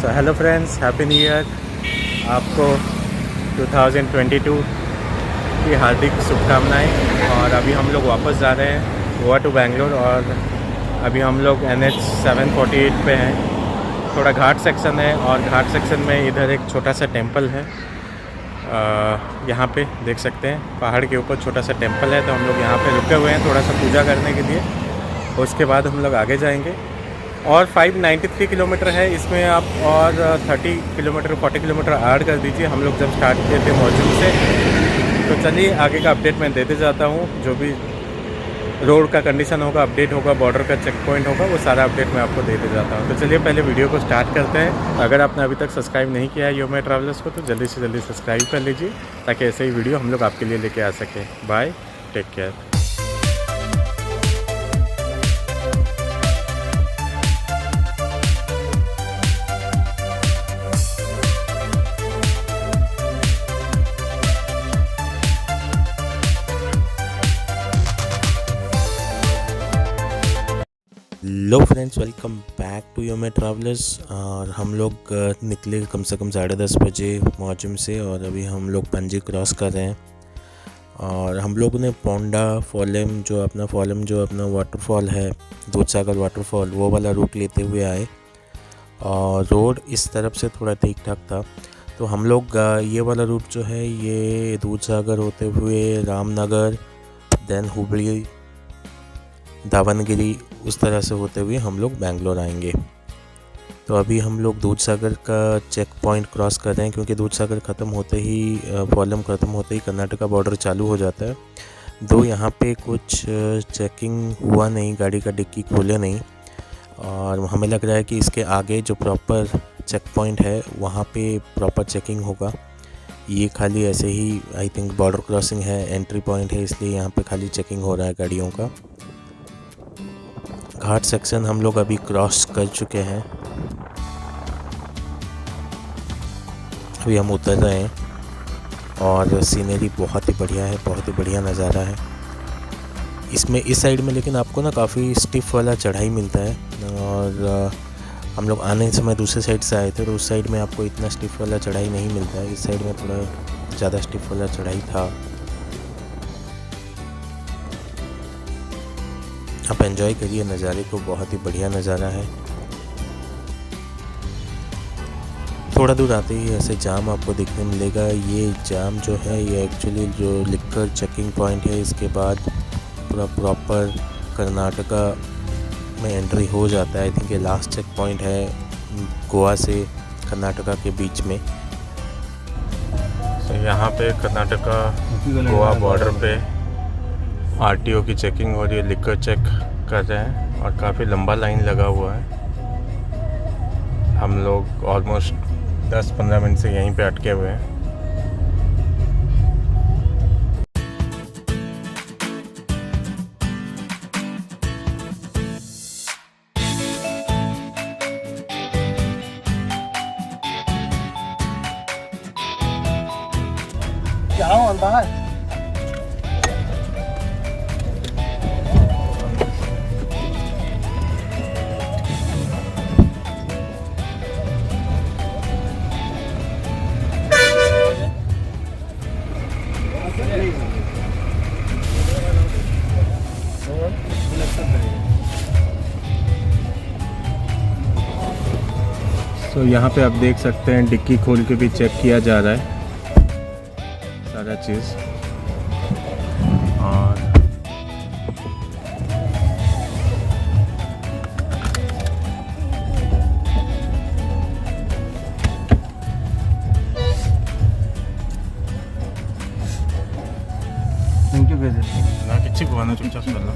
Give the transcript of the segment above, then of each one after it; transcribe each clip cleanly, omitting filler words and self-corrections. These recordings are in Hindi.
Hello friends, happy new year. आपको 2022 की हार्दिक शुभकामनाएं। और अभी हम लोग वापस जा रहे हैं गोवा टू बेंगलोर। और अभी हम लोग NH 748 पे हैं। थोड़ा घाट सेक्शन है और घाट सेक्शन में इधर एक छोटा सा टेंपल है। यहाँ पे देख सकते हैं पहाड़ के ऊपर छोटा सा टेंपल है, तो हम लोग यहाँ पे रुके हुए हैं थोड़ा सा पूजा करने के लिए। उसके बाद हम लोग आगे जाएंगे। और 593 किलोमीटर है, इसमें आप और 30 किलोमीटर 40 किलोमीटर ऐड कर दीजिए। हम लोग जब स्टार्ट किए थे मौजूद से। तो चलिए आगे का अपडेट मैं देते जाता हूँ। जो भी रोड का कंडीशन होगा, अपडेट होगा, बॉर्डर का चेक पॉइंट होगा, वो सारा अपडेट मैं आपको देते जाता हूँ। तो चलिए पहले वीडियो को स्टार्ट करते हैं। अगर आपने अभी तक सब्सक्राइब नहीं किया है यो माई ट्रैवलर्स को, तो जल्दी से जल्दी सब्सक्राइब कर लीजिए, ताकि ऐसे ही वीडियो हम लोग आपके लिए लेके आ सकें। Bye, take care. लो friends, welcome back to your my travellers. और हम लोग निकले कम से कम 10:30 बजे मौजूम से, और अभी हम लोग पणजी क्रॉस कर रहे हैं। और हम लोगों ने पोंडा फॉलम जो अपना वाटरफॉल है, दूधसागर वाटरफॉल, वो वाला रूट लेते हुए आए। और रोड इस तरफ से थोड़ा ठीक ठाक था, तो हम लोग ये वाला रूट जो है ये दूधसागर होते हुए रामनगर, देन हुबली, दावनगिरी, उस तरह से होते हुए हम लोग बेंगलोर आएंगे। तो अभी हम लोग दूधसागर का चेक पॉइंट क्रॉस कर रहे हैं, क्योंकि दूधसागर ख़त्म होते ही फॉलम ख़त्म होते ही कर्नाटका बॉर्डर चालू हो जाता है। दो यहाँ पे कुछ चेकिंग हुआ नहीं, गाड़ी का डिक्की खोले नहीं। और हमें लग रहा है कि इसके आगे जो प्रॉपर चेक पॉइंट है वहाँ पे प्रॉपर चेकिंग होगा। ये खाली ऐसे ही आई थिंक बॉर्डर क्रॉसिंग है, एंट्री पॉइंट है, इसलिए यहाँ पे खाली चेकिंग हो रहा है गाड़ियों का। घाट सेक्शन हम लोग अभी क्रॉस कर चुके हैं। अभी हम उतर रहे हैं और सीनरी बहुत ही बढ़िया है, बहुत ही बढ़िया नज़ारा है इसमें। इस साइड में लेकिन आपको ना काफ़ी स्टिफ वाला चढ़ाई मिलता है। और हम लोग आने समय दूसरे साइड से आए थे, तो उस साइड में आपको इतना स्टिफ वाला चढ़ाई नहीं मिलता है। इस साइड में थोड़ा ज़्यादा स्टिफ वाला चढ़ाई था। आप एंजॉय करिए नज़ारे को, बहुत ही बढ़िया नज़ारा है। थोड़ा दूर आते ही ऐसे जाम आपको देखने मिलेगा। ये जाम जो है ये एक्चुअली जो लिकर चेकिंग पॉइंट है, इसके बाद पूरा प्रॉपर कर्नाटका में एंट्री हो जाता है। आई थिंक ये लास्ट चेक पॉइंट है गोवा से कर्नाटका के बीच में। तो यहाँ पे कर्नाटका गोवा बॉर्डर पे RTO की चेकिंग हो रही है, लिकर चेक कर रहे हैं और काफ़ी लंबा लाइन लगा हुआ है। हम लोग ऑलमोस्ट 10-15 मिनट से यहीं पे अटके हुए हैं। जाओ बाहर। तो यहाँ पे आप देख सकते हैं डिक्की खोल के भी चेक किया जा रहा है सारा चीज़। और थैंक यू ब्रदर। ना किसी को आना चुपचाप कर लो।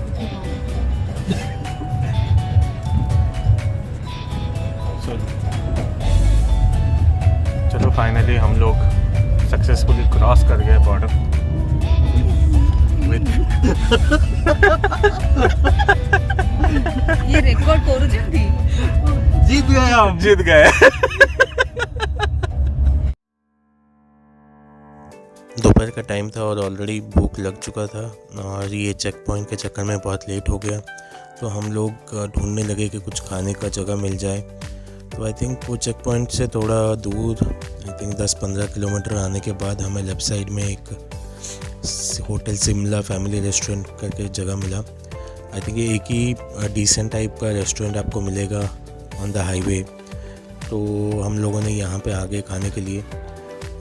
चलो फाइनली हम लोग सक्सेसफुली क्रॉस कर गए बॉर्डर विद ये रेकॉर्ड କରୁଛନ୍ତି। जीत गए हम। जीत गए। दोपहर का टाइम था और ऑलरेडी भूख लग चुका था, और ये चेक पॉइंट के चक्कर में बहुत लेट हो गया। तो हम लोग ढूंढने लगे कि कुछ खाने का जगह मिल जाए। तो आई थिंक वो चेक पॉइंट से थोड़ा दूर आई थिंक 10-15 किलोमीटर आने के बाद हमें लेफ़्ट साइड में एक होटल सिमला फैमिली रेस्टोरेंट करके जगह मिला। आई थिंक ये एक ही डिसेंट टाइप का रेस्टोरेंट आपको मिलेगा ऑन द हाईवे। तो हम लोगों ने यहाँ पे आ गए खाने के लिए,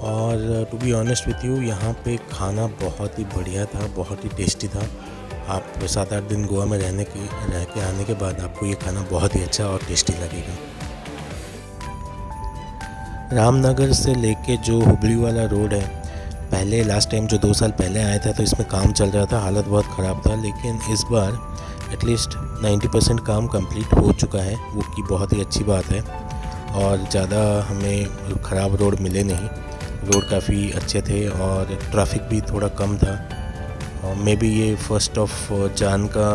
और to be honest with you यहाँ पे खाना बहुत ही बढ़िया था, बहुत ही टेस्टी था। आप 7-8 दिन गोवा में रह के आने के बाद आपको ये खाना बहुत ही अच्छा और टेस्टी लगेगा। रामनगर से लेके जो हुबली वाला रोड है, पहले लास्ट टाइम जो 2 साल पहले आया था तो इसमें काम चल रहा था, हालत बहुत ख़राब था, लेकिन इस बार एटलीस्ट 90% काम कंप्लीट हो चुका है, वो की बहुत ही अच्छी बात है। और ज़्यादा हमें ख़राब रोड मिले नहीं, रोड काफ़ी अच्छे थे और ट्रैफिक भी थोड़ा कम था। मे बी ये फर्स्ट ऑफ जान का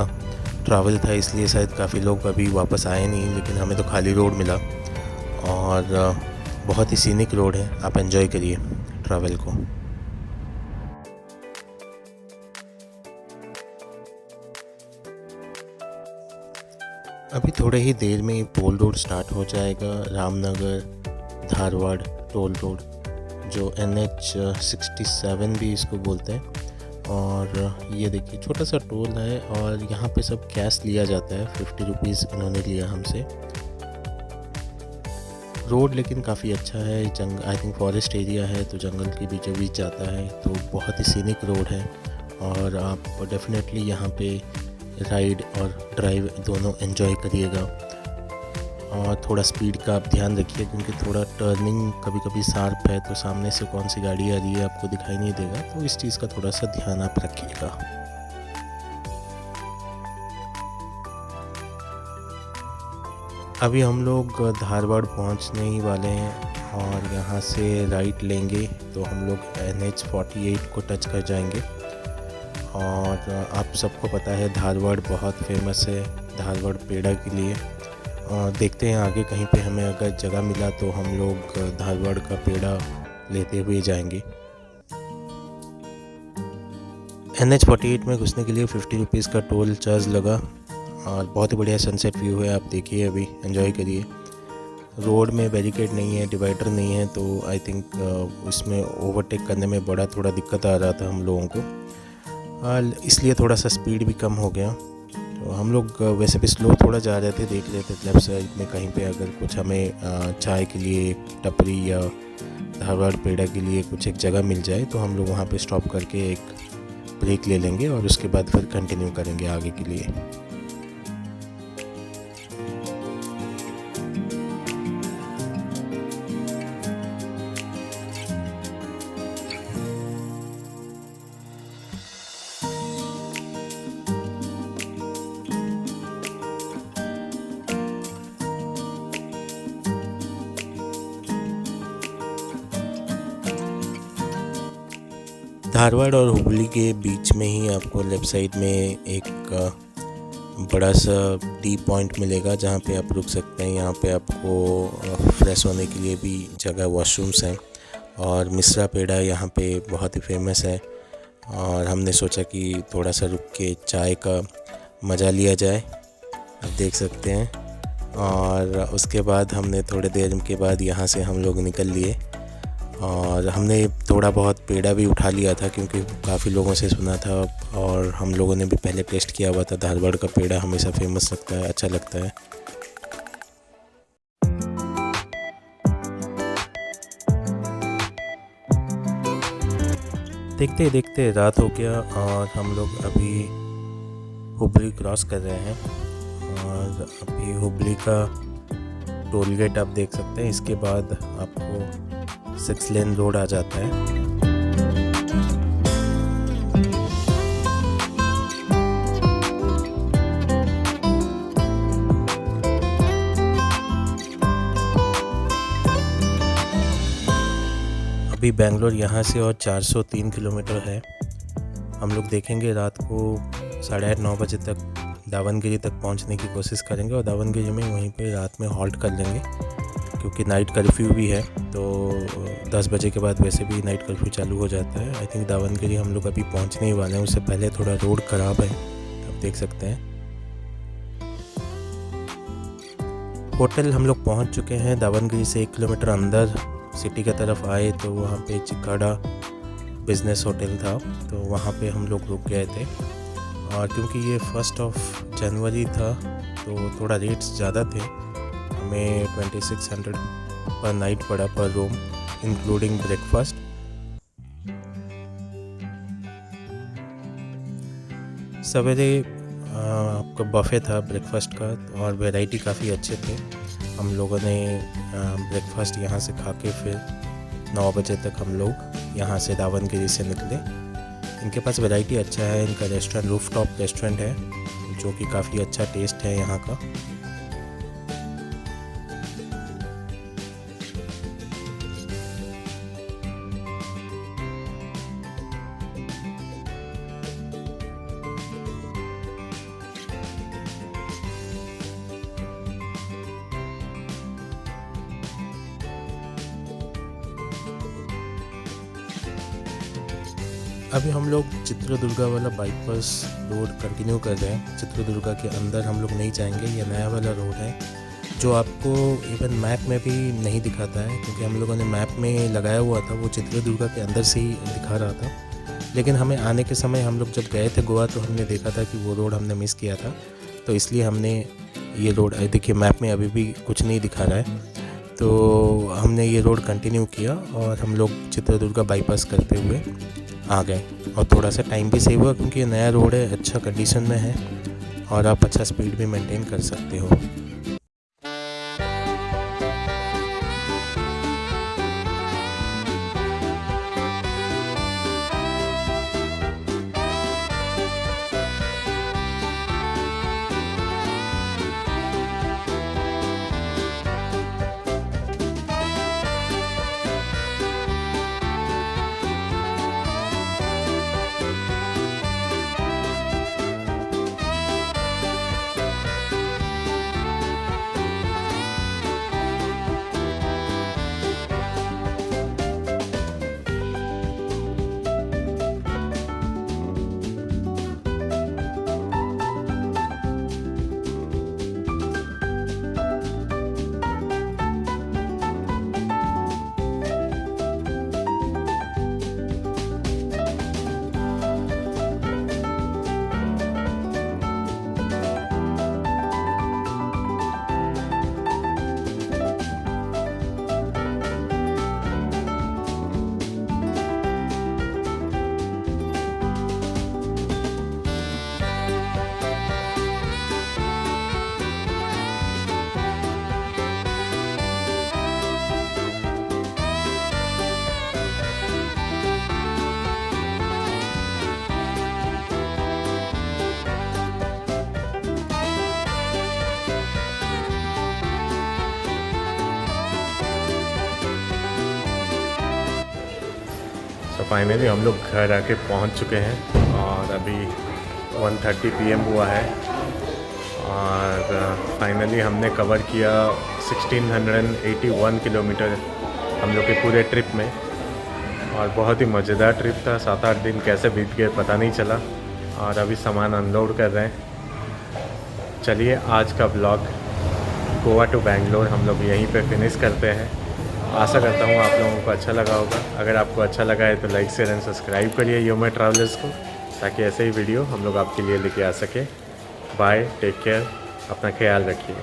ट्रैवल था, इसलिए शायद काफ़ी लोग अभी वापस आए नहीं, लेकिन हमें तो खाली रोड मिला और बहुत ही सीनिक रोड है। आप एंजॉय करिए ट्रैवल को। अभी थोड़े ही देर में टोल रोड स्टार्ट हो जाएगा, रामनगर धारवाड़ टोल रोड, जो NH 67 भी इसको बोलते हैं। और ये देखिए छोटा सा टोल है और यहाँ पे सब कैश लिया जाता है, 50 रुपीज़ इन्होंने लिया हमसे। रोड लेकिन काफ़ी अच्छा है, आई थिंक फॉरेस्ट एरिया है तो जंगल के बीचों बीच जाता है, तो बहुत ही सीनिक रोड है और आप डेफिनेटली यहाँ पे राइड और ड्राइव दोनों एंजॉय करिएगा। और थोड़ा स्पीड का आप ध्यान रखिए, क्योंकि थोड़ा टर्निंग कभी कभी शार्प है तो सामने से कौन सी गाड़ी आ रही है आपको दिखाई नहीं देगा, तो इस चीज़ का थोड़ा सा ध्यान आप रखिएगा। अभी हम लोग धारवाड़ पहुंचने ही वाले हैं और यहाँ से राइट लेंगे तो हम लोग NH 48 को टच कर जाएंगे। और आप सबको पता है धारवाड़ बहुत फेमस है धारवाड़ पेड़ा के लिए। और देखते हैं आगे कहीं पे हमें अगर जगह मिला तो हम लोग धारवाड़ का पेड़ा लेते हुए जाएंगे। NH 48 में घुसने के लिए 50 रुपीज़ का टोल चार्ज लगा और बहुत ही बढ़िया सनसेट व्यू है, आप देखिए अभी एंजॉय करिए। रोड में बैरिकेड नहीं है, डिवाइडर नहीं है, तो आई थिंक इसमें ओवरटेक करने में बड़ा थोड़ा दिक्कत आ रहा था हम लोगों को, इसलिए थोड़ा सा स्पीड भी कम हो गया। तो हम लोग वैसे भी स्लो थोड़ा जा रहे थे, देख रहे थे लेफ्ट साइड में कहीं पे अगर कुछ हमें चाय के लिए टपरी या धारवाड़ पेड़ा के लिए कुछ एक जगह मिल जाए तो हम लोग वहाँ पे स्टॉप करके एक ब्रेक ले लेंगे और उसके बाद फिर कंटिन्यू करेंगे आगे के लिए। धारवाड़ और हुबली के बीच में ही आपको लेफ़्ट साइड में एक बड़ा सा टी पॉइंट मिलेगा जहाँ पे आप रुक सकते हैं। यहाँ पे आपको फ्रेश होने के लिए भी जगह, वॉशरूम्स हैं और मिश्रा पेड़ा यहाँ पे बहुत ही फेमस है। और हमने सोचा कि थोड़ा सा रुक के चाय का मज़ा लिया जाए, आप देख सकते हैं। और उसके बाद हमने थोड़ी देर के बाद यहाँ से हम लोग निकल लिए और हमने थोड़ा बहुत पेड़ा भी उठा लिया था, क्योंकि काफ़ी लोगों से सुना था और हम लोगों ने भी पहले टेस्ट किया हुआ था। धारवाड़ का पेड़ा हमेशा फेमस लगता है, अच्छा लगता है। देखते देखते रात हो गया और हम लोग अभी हुबली क्रॉस कर रहे हैं और अभी हुबली का टोल गेट आप देख सकते हैं। इसके बाद आपको 6 लेन रोड आ जाता है। अभी बेंगलोर यहाँ से और 403 किलोमीटर है। हम लोग देखेंगे रात को 8:30-9 बजे तक दावनगिरी तक पहुँचने की कोशिश करेंगे और दावनगिरी में वहीं पे रात में हॉल्ट कर लेंगे, क्योंकि नाइट कर्फ्यू भी है। तो 10 बजे के बाद वैसे भी नाइट कर्फ्यू चालू हो जाता है। आई थिंक दावनगिरी हम लोग अभी पहुंचने ही वाले हैं, उससे पहले थोड़ा रोड ख़राब है, आप देख सकते हैं। होटल हम लोग पहुंच चुके हैं। दावनगिरी से 1 किलोमीटर अंदर सिटी की तरफ आए तो वहाँ पे चिकाड़ा बिज़नेस होटल था, तो वहाँ पे हम लोग रुक गए थे। और क्योंकि ये 1 जनवरी था तो थोड़ा रेट्स ज़्यादा थे, हमें 2600 पर नाइट पड़ा पर रूम इंक्लूडिंग ब्रेकफास्ट। सवेरे आपका बफ़े था ब्रेकफास्ट का और वैरायटी काफ़ी अच्छे थे। हम लोगों ने ब्रेकफास्ट यहाँ से खा के फिर 9 बजे तक हम लोग यहाँ से दावनगिरी से निकले। इनके पास वैरायटी अच्छा है, इनका रेस्टोरेंट रूफटॉप रेस्टोरेंट है जो कि काफ़ी अच्छा टेस्ट है यहाँ का। अभी हम लोग चित्रदुर्गा वाला बाईपास रोड कंटिन्यू कर रहे हैं। चित्रदुर्गा के अंदर हम लोग नहीं जाएंगे, ये नया वाला रोड है जो आपको इवन मैप में भी नहीं दिखाता है, क्योंकि हम लोगों ने मैप में लगाया हुआ था वो चित्रदुर्गा के अंदर से ही दिखा रहा था। लेकिन हमें आने के समय हम लोग जब गए थे गोवा तो हमने देखा था कि वो रोड हमने मिस किया था, तो इसलिए हमने ये रोड, देखिए मैप में अभी भी कुछ नहीं दिखा रहा है, तो हमने ये रोड कंटिन्यू किया और हम लोग चित्रदुर्गा बाईपास करते हुए आ गए। और थोड़ा सा टाइम भी सेव हुआ क्योंकि ये नया रोड है, अच्छा कंडीशन में है और आप अच्छा स्पीड भी मेंटेन कर सकते हो। तो फाइनली हम लोग घर आके पहुंच चुके हैं और अभी 1:30 PM हुआ है और फाइनली हमने कवर किया 1681 किलोमीटर हम लोग के पूरे ट्रिप में, और बहुत ही मज़ेदार ट्रिप था। 7-8 दिन कैसे बीत गए पता नहीं चला और अभी सामान अनलोड कर रहे हैं। चलिए आज का ब्लॉग गोवा टू बेंगलोर हम लोग यहीं पे फिनिश करते हैं। आशा करता हूँ आप लोगों को अच्छा लगा होगा। अगर आपको अच्छा लगा है तो लाइक शेयर एंड सब्सक्राइब करिए योमे ट्रैवलर्स को, ताकि ऐसे ही वीडियो हम लोग आपके लिए लेके आ सके। बाय, टेक केयर, अपना ख्याल रखिए।